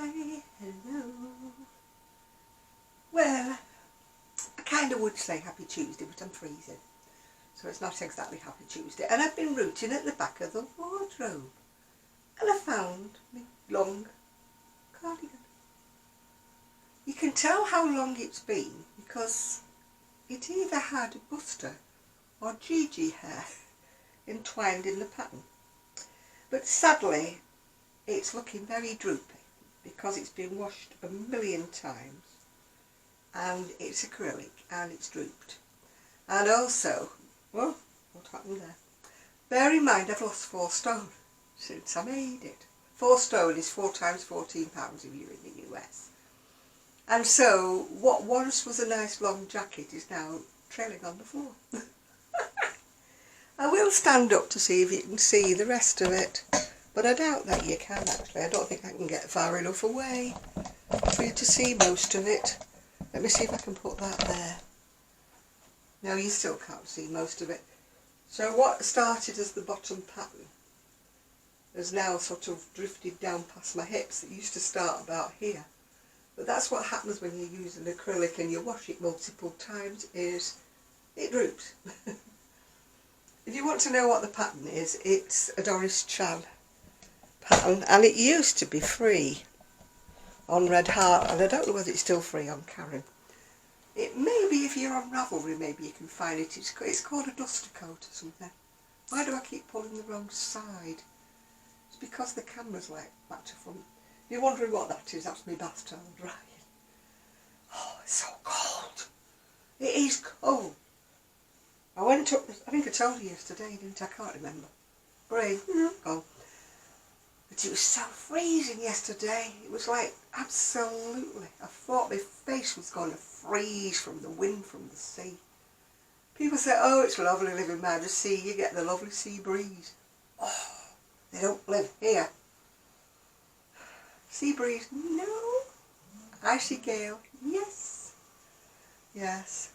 Hi, hello. Well, I kind of would say Happy Tuesday, but I'm freezing, so it's not exactly Happy Tuesday. And I've been rooting at the back of the wardrobe, and I found my long cardigan. You can tell how long it's been because it either had Buster or Gigi hair entwined in the pattern. But sadly, it's looking very droopy because it's been washed a million times and it's acrylic and it's drooped. And also, well, what happened there? Bear in mind I've lost 4 stone since I made it. 4 stone is 4 times £14 if you're in the US. And so what once was a nice long jacket is now trailing on the floor. I will stand up to see if you can see the rest of it, but I doubt that you can actually. I don't think I can get far enough away for you to see most of it. Let me see if I can put that there. No, you still can't see most of it. So what started as the bottom pattern has now sort of drifted down past my hips. It used to start about here. But that's what happens when you use an acrylic and you wash it multiple times, is it droops. If you want to know what the pattern is, it's a Doris Chan pattern, and it used to be free on Red Heart, and I don't know whether it's still free on Karen. It may be, if you're on Ravelry, maybe you can find it. It's called a duster coat or something. Why do I keep pulling the wrong side? It's because the camera's like back to front. If you're wondering what that is, that's my bath towel drying. Oh, it's so cold. It is cold. I went up, I think I told you yesterday, didn't I? I can't remember. Brain, gone. But it was so freezing yesterday. It was like, absolutely. I thought my face was going to freeze from the wind from the sea. People say, oh, it's lovely living by the sea. You get the lovely sea breeze. Oh, they don't live here. Sea breeze, no. Icy gale, yes. Yes.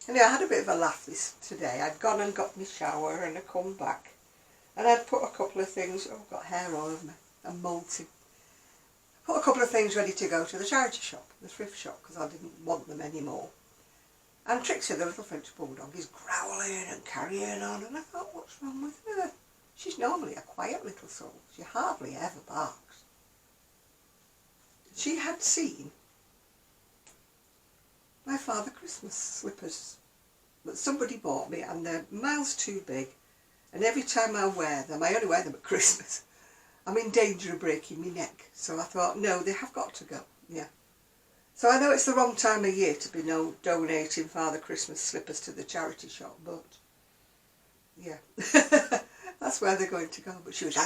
Anyway, I had a bit of a laugh today. I'd gone and got my shower and I come back. And I'd put a couple of things, oh, I've got hair all over me, I'm molting. Put a couple of things ready to go to the charity shop, the thrift shop, because I didn't want them anymore. And Trixie, the little French bulldog, is growling and carrying on, and I thought, what's wrong with her? She's normally a quiet little soul. She hardly ever barks. She had seen my Father Christmas slippers that somebody bought me, and they're miles too big, and every time I wear them, I only wear them at Christmas, I'm in danger of breaking my neck. So I thought, no, they have got to go, yeah. So I know it's the wrong time of year to be donating Father Christmas slippers to the charity shop, but yeah, that's where they're going to go. But she was,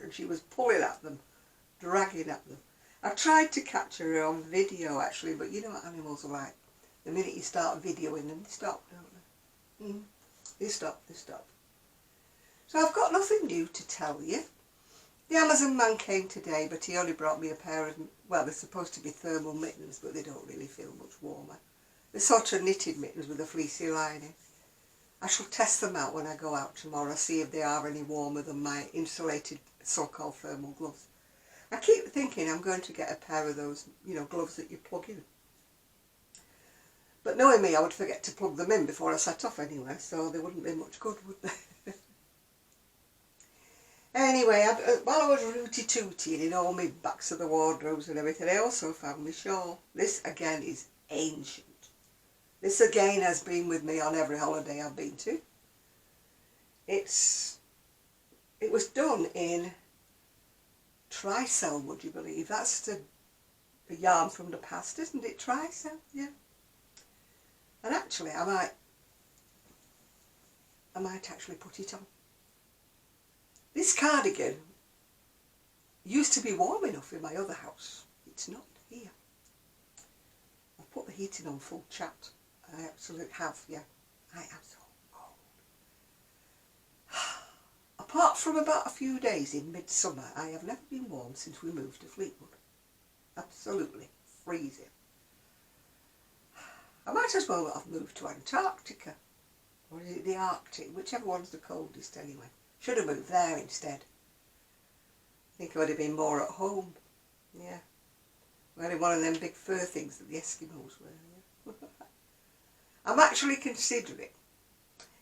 and she was pulling at them, dragging at them. I tried to catch her on video actually, but you know what animals are like. The minute you start videoing them, they stop, don't they? They stop. So I've got nothing new to tell you. The Amazon man came today, but he only brought me a pair of, well, they're supposed to be thermal mittens, but they don't really feel much warmer. They're sort of knitted mittens with a fleecy lining. I shall test them out when I go out tomorrow, see if they are any warmer than my insulated so-called thermal gloves. I keep thinking I'm going to get a pair of those, gloves that you plug in. But knowing me, I would forget to plug them in before I set off anyway, so they wouldn't be much good, would they? Anyway, while I was rooty-tooting in all my backs of the wardrobes and everything, I also found my shawl. This again is ancient. This again has been with me on every holiday I've been to. It was done in Tricell, would you believe? That's the yarn from the past, isn't it? Tricell, yeah. And actually, I might actually put it on. This cardigan used to be warm enough in my other house. It's not here. I've put the heating on full chat. I absolutely have, yeah. I am so cold. Apart from about a few days in midsummer, I have never been warm since we moved to Fleetwood. Absolutely freezing. I might as well have moved to Antarctica, or is it the Arctic, whichever one's the coldest anyway. Should have moved there instead. I think I would have been more at home. Yeah. Wearing one of them big fur things that the Eskimos wear. Yeah. I'm actually considering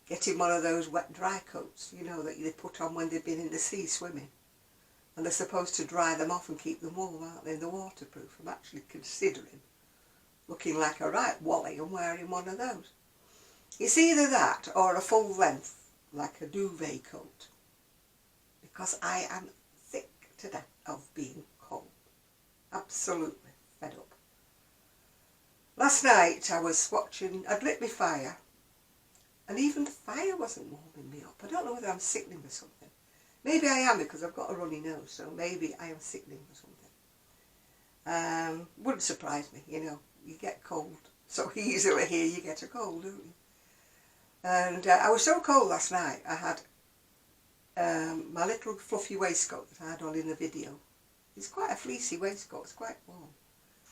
getting one of those wet dry coats, you know, that they put on when they've been in the sea swimming. And they're supposed to dry them off and keep them warm, aren't they? They're waterproof. I'm actually considering looking like a right wally and wearing one of those. It's either that or a full length, like a duvet coat. Because I am sick to death of being cold. Absolutely fed up. Last night I was watching, I'd lit my fire, and even the fire wasn't warming me up. I don't know whether I'm sickening or something. Maybe I am because I've got a runny nose, so maybe I am sickening or something. Wouldn't surprise me, you know. You get cold so easily here, you get a cold, don't you? And I was so cold last night, I had my little fluffy waistcoat that I had on in the video. It's quite a fleecy waistcoat, it's quite warm.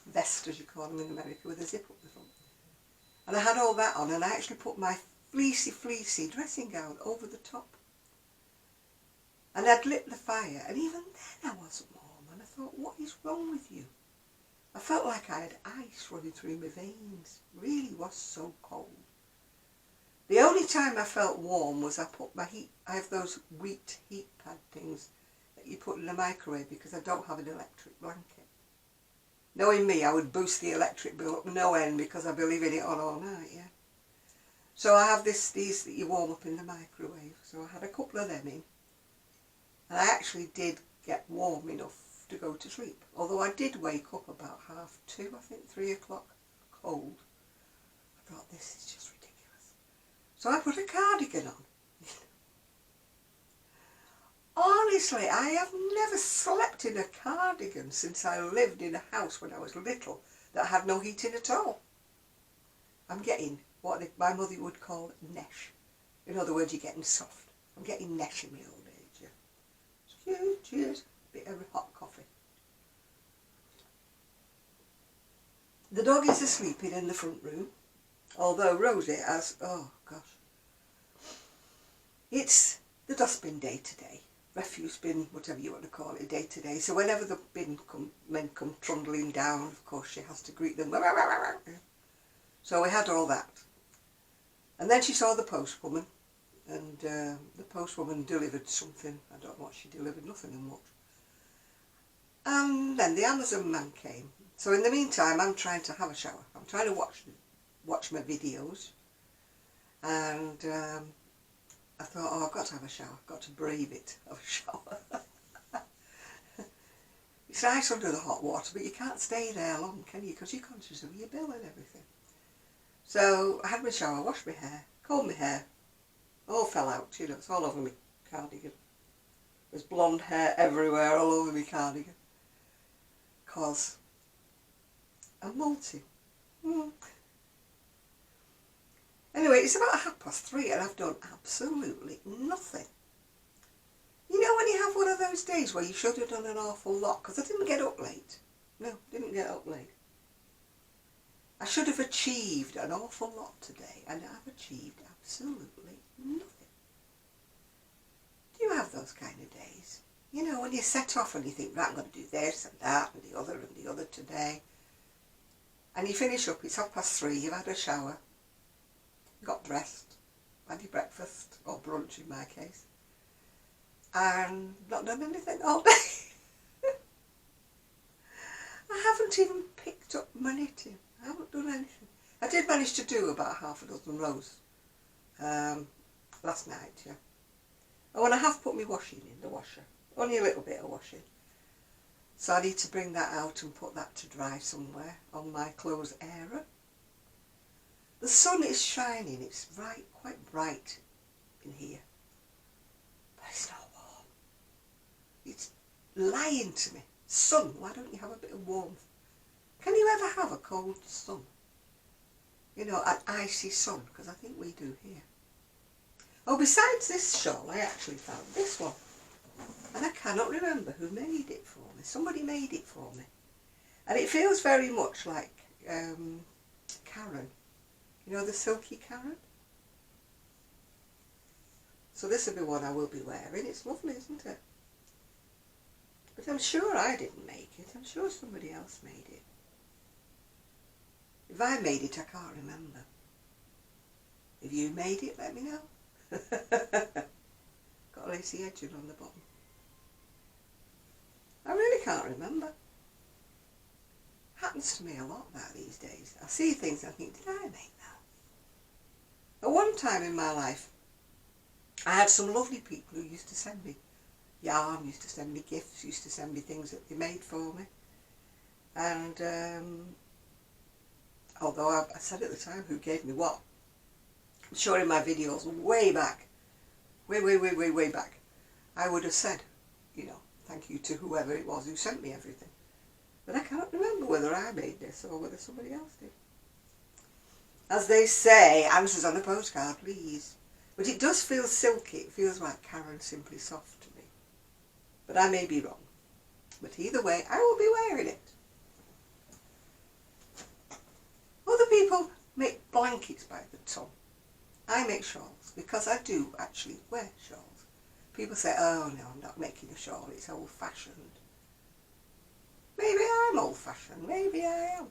Vest, as you call them in America, with a zip up the front. And I had all that on, and I actually put my fleecy dressing gown over the top. And I'd lit the fire, and even then I wasn't warm, and I thought, what is wrong with you? I felt like I had ice running through my veins. Really was so cold. The only time I felt warm was I put my heat, I have those wheat heat pad things that you put in the microwave because I don't have an electric blanket. Knowing me, I would boost the electric bill up no end because I'd be leaving it on all night, yeah. So I have these that you warm up in the microwave. So I had a couple of them in. And I actually did get warm enough to go to sleep. Although I did wake up about 2:30, I think, 3 o'clock, cold. I thought, this is just ridiculous. So I put a cardigan on. Honestly, I have never slept in a cardigan since I lived in a house when I was little that had no heating at all. I'm getting what my mother would call nesh. In other words, you're getting soft. I'm getting nesh in my old age, yeah. Cheers. Bit of hot coffee. The dog is asleep in the front room, although Rosie has, oh gosh. It's the dustbin day today. Refuse bin, whatever you want to call it, day to day. So whenever the men come trundling down, of course she has to greet them. So we had all that. And then she saw the postwoman, and the postwoman delivered something. I don't know what she delivered, nothing and much. And then the Amazon man came. So in the meantime, I'm trying to have a shower. I'm trying to watch my videos. And I thought, oh, I've got to have a shower. I've got to brave it, have a shower. It's nice under the hot water, but you can't stay there long, can you? Because you're conscious of your bill and everything. So I had my shower, washed my hair, combed my hair. All fell out, you know, it's all over my cardigan. There's blonde hair everywhere, all over my cardigan. Because I'm multi. Anyway, it's about 3:30 and I've done absolutely nothing. You know when you have one of those days where you should have done an awful lot, because I didn't get up late. No, didn't get up late. I should have achieved an awful lot today, and I've achieved absolutely nothing. Do you have those kind of days? You know, when you set off and you think, right, I'm going to do this and that and the other today. And you finish up, it's 3:30, you've had a shower, got dressed, had your breakfast, or brunch in my case, and not done anything all day. I haven't even picked up my knitting. I haven't done anything. I did manage to do about 6 rows last night, yeah. Oh, and I have put my washing in the washer. Only a little bit of washing. So I need to bring that out and put that to dry somewhere on my clothes area. The sun is shining. It's quite bright in here. But it's not warm. It's lying to me. Sun, why don't you have a bit of warmth? Can you ever have a cold sun? You know, an icy sun, because I think we do here. Oh, besides this shawl, I actually found this one. And I cannot remember who made it for me. Somebody made it for me. And it feels very much like Karen. You know, the silky Karen? So this will be one I will be wearing. It's lovely, isn't it? But I'm sure I didn't make it. I'm sure somebody else made it. If I made it, I can't remember. If you made it, let me know. Got a lacy edging on the bottom. I really can't remember. Happens to me a lot now these days. I see things and I think, did I make that? At one time in my life, I had some lovely people who used to send me yarn, used to send me gifts, used to send me things that they made for me. And although I said at the time who gave me what, I'm sure in my videos way back, way back, I would have said, you know, thank you to whoever it was who sent me everything. But I can't remember whether I made this or whether somebody else did. As they say, answers on a postcard, please. But it does feel silky. It feels like Karen Simply Soft to me. But I may be wrong. But either way, I will be wearing it. Other people make blankets by the ton. I make shawls because I do actually wear shawls. People say, oh no, I'm not making a shawl, it's old-fashioned. Maybe I'm old-fashioned, maybe I am.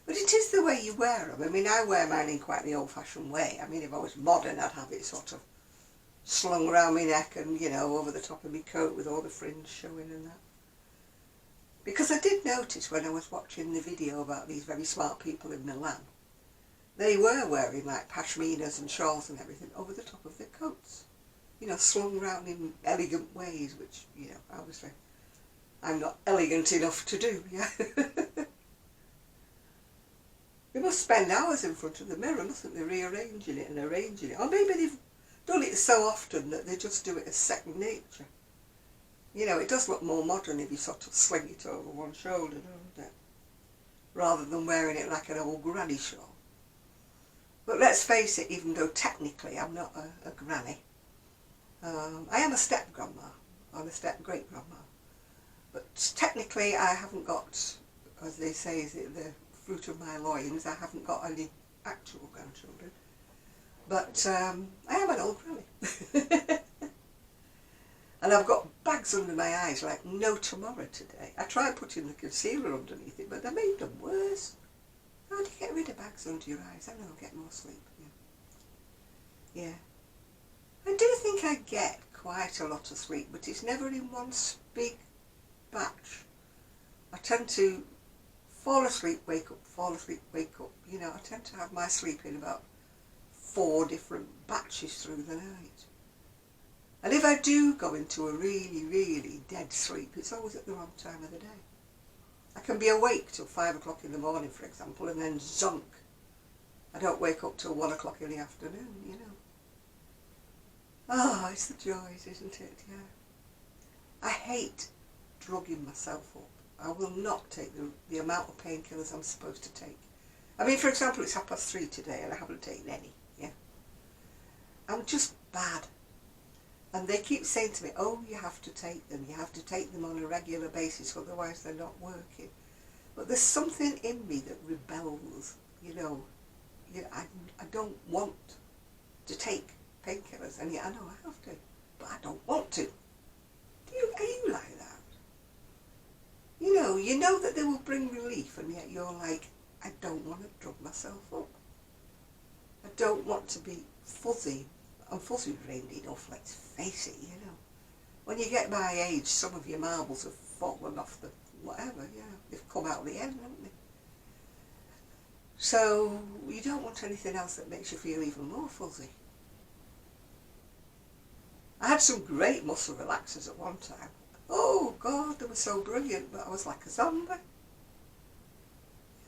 But it is the way you wear them. I mean, I wear mine in quite the old-fashioned way. I mean, if I was modern, I'd have it sort of slung around my neck and, you know, over the top of my coat with all the fringe showing and that. Because I did notice when I was watching the video about these very smart people in Milan, they were wearing like pashminas and shawls and everything over the top of their coats. You know, slung around in elegant ways, which, you know, obviously I'm not elegant enough to do, yeah. They must spend hours in front of the mirror, mustn't they, rearranging it and arranging it. Or maybe they've done it so often that they just do it as second nature. You know, it does look more modern if you sort of sling it over one shoulder, doesn't it? Rather than wearing it like an old granny shawl. But let's face it, even though technically I'm not a granny, I am a step-grandma, or a step-great-grandma. But technically I haven't got, as they say, is it the fruit of my loins, I haven't got any actual grandchildren. But I am an old granny. And I've got bags under my eyes like no tomorrow today. I tried putting the concealer underneath it, but they made them worse. How do you get rid of bags under your eyes? I know, get more sleep. Yeah. I do think I get quite a lot of sleep, but it's never in one big batch. I tend to fall asleep, wake up, fall asleep, wake up. You know, I tend to have my sleep in about 4 different batches through the night. And if I do go into a really dead sleep, it's always at the wrong time of the day. I can be awake till 5 o'clock in the morning, for example, and then zonk. I don't wake up till 1 o'clock in the afternoon, you know. Oh, it's the joys, isn't it? Yeah. I hate drugging myself up. I will not take the amount of painkillers I'm supposed to take. I mean, for example, it's 3:30 today and I haven't taken any, yeah. I'm just bad. And they keep saying to me, oh, you have to take them on a regular basis, otherwise they're not working. But there's something in me that rebels, you know. I don't want to take painkillers, and yet I know I have to, but I don't want to. Are you like that? You know that they will bring relief, and yet you're like, I don't want to drug myself up. I don't want to be fuzzy. I'm fuzzy-brained enough, let's face it, you know. When you get my age, some of your marbles have fallen off the whatever, yeah. They've come out of the end, haven't they? So, you don't want anything else that makes you feel even more fuzzy. I had some great muscle relaxers at one time. Oh God, they were so brilliant, but I was like a zombie.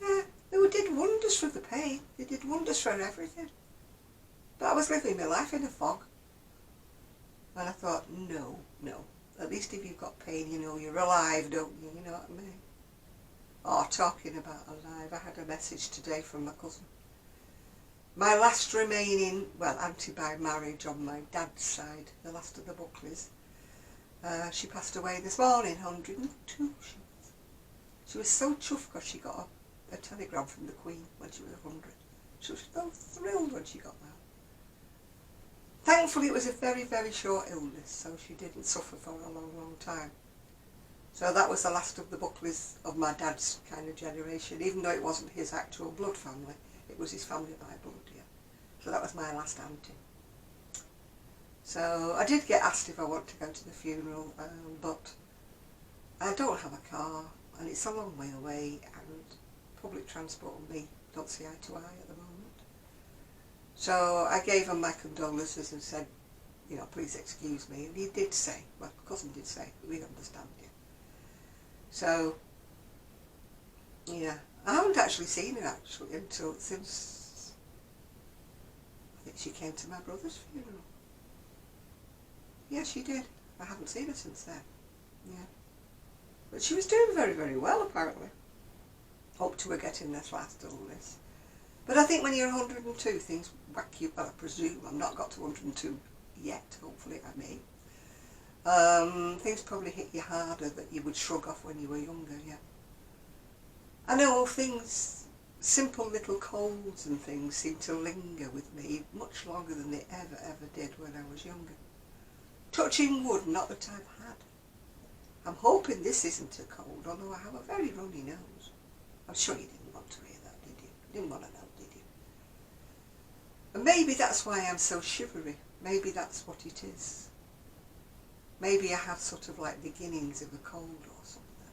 Yeah, they did wonders for the pain. They did wonders for everything. But I was living my life in a fog. And I thought, no. At least if you've got pain, you know you're alive, don't you? You know what I mean? Oh, talking about alive, I had a message today from my cousin. My last remaining, well, auntie by marriage on my dad's side, the last of the Buckleys, she passed away this morning, 102 she was so chuffed because she got a telegram from the Queen when she was 100. She was so thrilled when she got that. Thankfully it was a very short illness, so she didn't suffer for a long time. So that was the last of the Buckleys of my dad's kind of generation, even though it wasn't his actual blood family. It was his family by blood, yeah. So that was my last auntie. So I did get asked if I want to go to the funeral, but I don't have a car, and it's a long way away, and public transport and me don't see eye to eye at the moment. So I gave him my condolences and said, you know, please excuse me. And he did say, well, cousin did say, we understand you. So, yeah, I haven't actually seen her since I think she came to my brother's funeral. Yeah, she did. I haven't seen her since then. Yeah. But she was doing very, very well, apparently. Up to her getting this last illness. But I think when you're 102, things whack you, well, I presume. I've not got to 102 yet, hopefully I may. Things probably hit you harder that you would shrug off when you were younger, yeah. I know things, simple little colds and things seem to linger with me much longer than they ever did when I was younger. Touching wood, not that I've had. I'm hoping this isn't a cold, although I have a very runny nose. I'm sure you didn't want to hear that, did you? You didn't want to know, did you? And maybe that's why I'm so shivery. Maybe that's what it is. Maybe I have sort of like beginnings of a cold or something.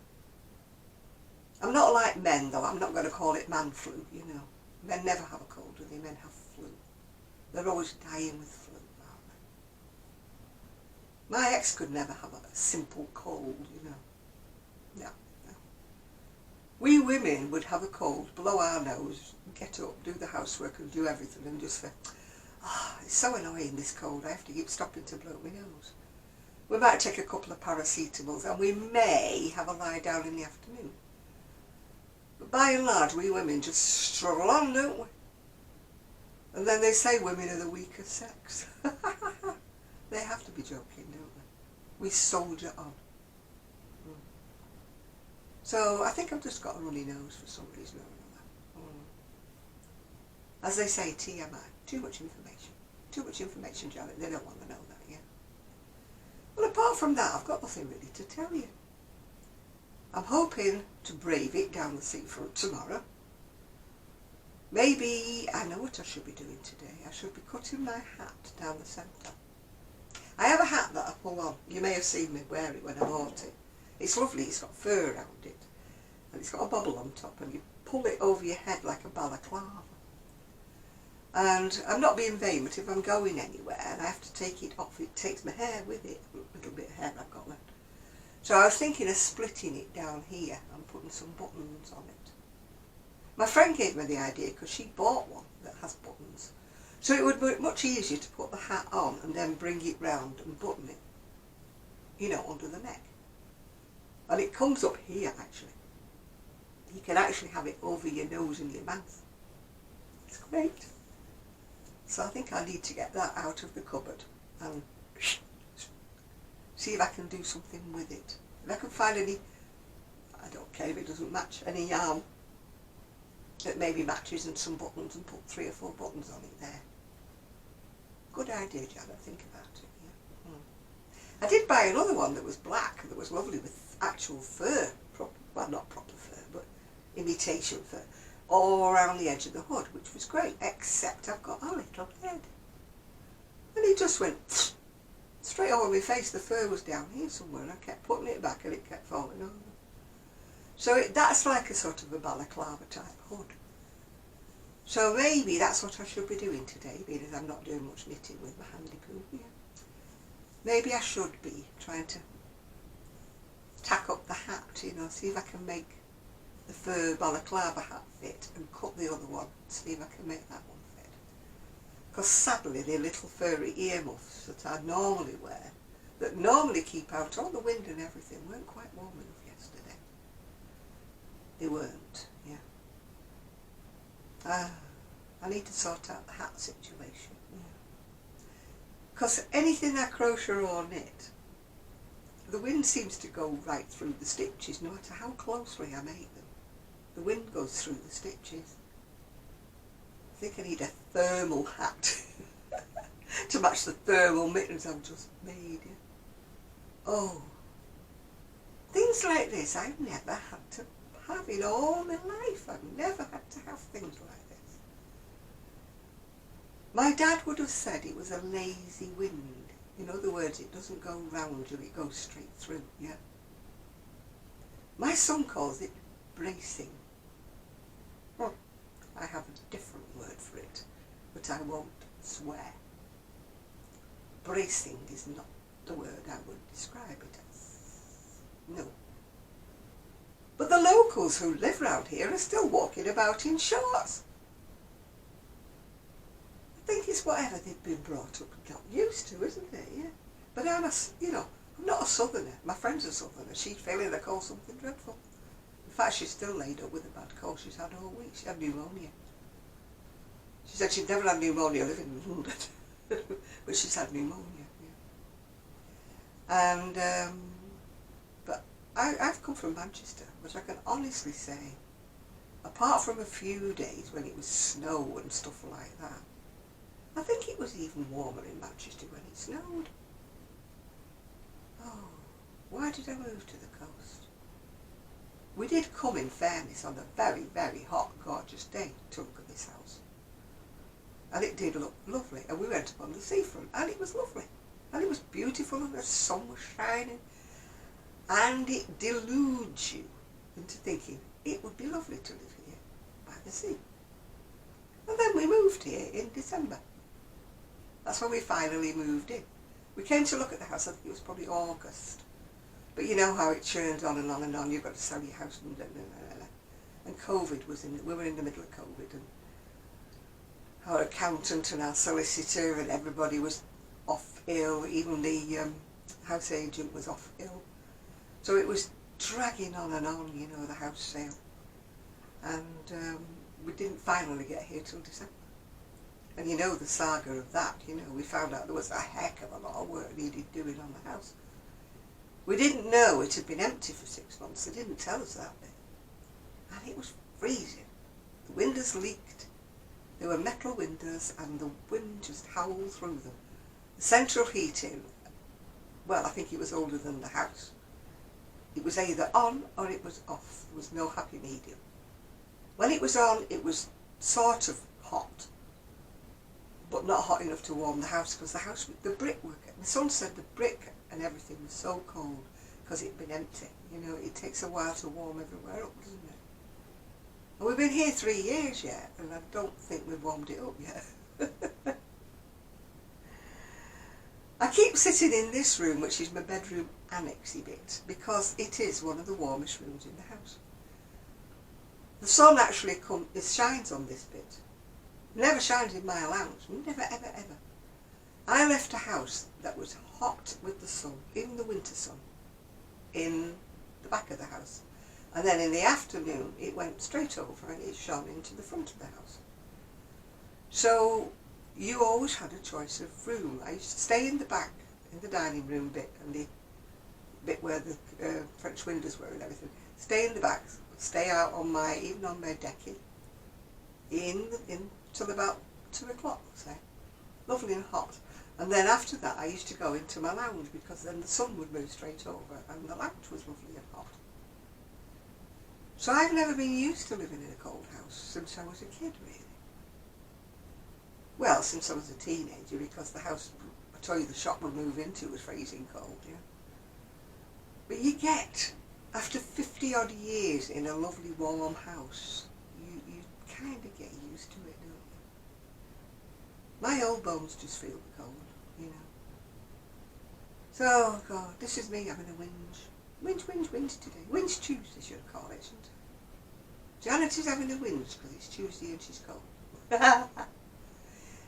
I'm not like men though, I'm not going to call it man flu, you know. Men never have a cold, do they? Men have flu. They're always dying with flu, aren't they? My ex could never have a simple cold, you know. No. We women would have a cold, blow our nose, get up, do the housework and do everything and just say, it's so annoying this cold, I have to keep stopping to blow my nose. We might take a couple of paracetamols and we may have a lie down in the afternoon. But by and large, we women just struggle on, don't we? And then they say women are the weaker sex. They have to be joking, don't they? We soldier on. So I think I've just got a runny nose for some reason or another. As they say, TMI, too much information. Too much information, Janet. They don't want to know that, yeah. Well, apart from that, I've got nothing really to tell you. I'm hoping to brave it down the seafront tomorrow. Maybe I know what I should be doing today. I should be cutting my hat down the centre. I have a hat that I pull on. You may have seen me wear it when I bought it. It's lovely, it's got fur around it. And it's got a bobble on top and you pull it over your head like a balaclava. And I'm not being vain, but if I'm going anywhere and I have to take it off, it takes my hair with it. A little bit of hair I've got left. So I was thinking of splitting it down here and putting some buttons on it. My friend gave me the idea because she bought one that has buttons. So it would be much easier to put the hat on and then bring it round and button it, you know, under the neck. And it comes up here actually. You can actually have it over your nose and your mouth. It's great. So I think I need to get that out of the cupboard and see if I can do something with it. If I can find any, I don't care if it doesn't match, any yarn that maybe matches and some buttons and put 3 or 4 buttons on it there. Good idea, Janet, think about it. Yeah. I did buy another one that was black, that was lovely with actual fur, well not proper fur, but imitation fur, all around the edge of the hood, which was great, except I've got a little head. And it just went straight over my face. The fur was down here somewhere and I kept putting it back and it kept falling over. So that's like a sort of a balaclava type hood. So maybe that's what I should be doing today, being as I'm not doing much knitting with my handy poo here. Maybe I should be trying to tack up the hat, you know, see if I can make the fur balaclava hat fit and cut the other one, see if I can make that one fit. Because sadly the little furry earmuffs that I normally wear, that normally keep out all the wind and everything, weren't quite warm enough yesterday. They weren't, yeah. I need to sort out the hat situation, yeah. Because anything I crochet or knit, the wind seems to go right through the stitches no matter how closely I make them. The wind goes through the stitches. I think I need a thermal hat to match the thermal mittens I've just made. Yeah. Oh, Things like this I've never had to have in all my life. I've never had to have things like this. My dad would have said it was a lazy wind. In other words, it doesn't go round you, it goes straight through, yeah. My son calls it bracing. I have a different word for it, but I won't swear. Bracing is not the word I would describe it as. No. But the locals who live round here are still walking about in shorts. I think it's whatever they've been brought up and got used to, isn't it? Yeah. But I'm not a southerner. My friend's a southerner. She'd feel in the cold something dreadful. In fact, she's still laid up with a bad cold she's had all week. She had pneumonia. She said she'd never had pneumonia living in London, but she's had pneumonia. Yeah. And but I've come from Manchester, which I can honestly say, apart from a few days when it was snow and stuff like that, I think it was even warmer in Manchester when it snowed. Oh, why did I move to the coast? We did come, in fairness, on a very, very hot, gorgeous day to look at this house. And it did look lovely. And we went up on the seafront, and it was lovely. And it was beautiful, and the sun was shining. And it deludes you into thinking it would be lovely to live here by the sea. And then we moved here in December. That's when we finally moved in. We came to look at the house, I think it was probably August. But you know how it churns on and on and on. You've got to sell your house and COVID was we were in the middle of COVID, and our accountant and our solicitor and everybody was off ill. Even the house agent was off ill. So it was dragging on and on, you know, the house sale. And we didn't finally get here till December. And you know the saga of that, you know, we found out there was a heck of a lot of work needed doing on the house. We didn't know it had been empty for 6 months. They didn't tell us that bit. And it was freezing. The windows leaked. They were metal windows and the wind just howled through them. The central heating, well, I think it was older than the house. It was either on or it was off. There was no happy medium. When it was on, it was sort of hot, but not hot enough to warm the house, because the brickwork, my son said the brick and everything was so cold because it'd been empty. You know, it takes a while to warm everywhere up, doesn't it? And we've been here 3 years yet, and I don't think we've warmed it up yet. I keep sitting in this room, which is my bedroom annexy bit, because it is one of the warmest rooms in the house. The sun actually shines on this bit. Never shines in my lounge. Never, ever, ever. I left a house that was hot with the sun, in the winter sun, in the back of the house. And then in the afternoon, it went straight over and it shone into the front of the house. So you always had a choice of room. I used to stay in the back, in the dining room bit, and the bit where the French windows were and everything. Stay in the back, stay out on even on my decking, till about 2 o'clock, say. Lovely and hot. And then after that, I used to go into my lounge, because then the sun would move straight over and the lounge was lovely and hot. So I've never been used to living in a cold house since I was a kid, really. Well, since I was a teenager, because the house, I told you, the shop we moved into was freezing cold, yeah. But you get, after 50 odd years in a lovely warm house, you kind of get used to it, don't you? My old bones just feel the cold, you know. So, oh God, this is me having a whinge. Whinge today. Whinge Tuesday, should I call it, shouldn't I? Janet is having a whinge because it's Tuesday and she's cold.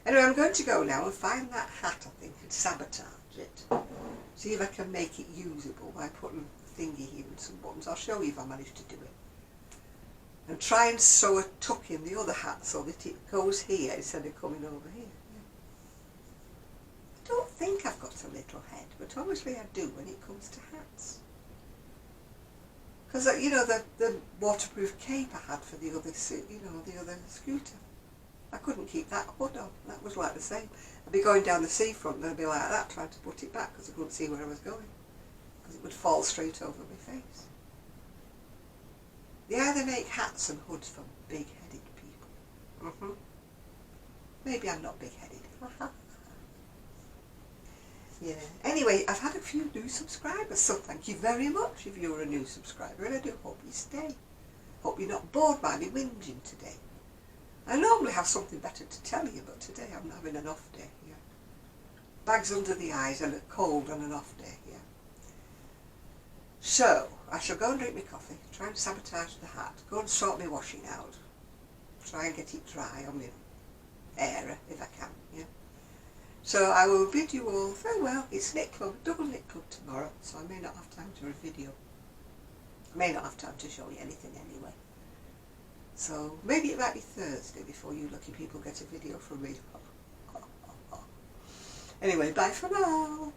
Anyway, I'm going to go now and find that hat, I think, and sabotage it. See if I can make it usable by putting a thingy here and some buttons. I'll show you if I manage to do it. And try and sew a tuck in the other hat so that it goes here instead of coming over here. Yeah. I don't think I've got a little head, but obviously I do when it comes to hats. Because, you know, the waterproof cape I had for the other scooter, I couldn't keep that hood on. That was like the same. I'd be going down the seafront and I'd be like that, trying to put it back because I couldn't see where I was going. because it would fall straight over my face. They either make hats and hoods for big-headed people. Maybe I'm not big-headed. Yeah. Anyway, I've had a few new subscribers, so thank you very much if you're a new subscriber, and I do hope you stay. Hope you're not bored by me whinging today. I normally have something better to tell you, but today I'm having an off day. Yeah. Bags under the eyes and a cold and an off day. Yeah. So, I shall go and drink my coffee, try and sabotage the hat, go and sort my washing out, try and get it dry on my hair if I can, yeah. So I will bid you all farewell. It's knit club, double knit club tomorrow, so I may not have time to do a video. I may not have time to show you anything anyway. So maybe it might be Thursday before you lucky people get a video from me. Anyway, bye for now.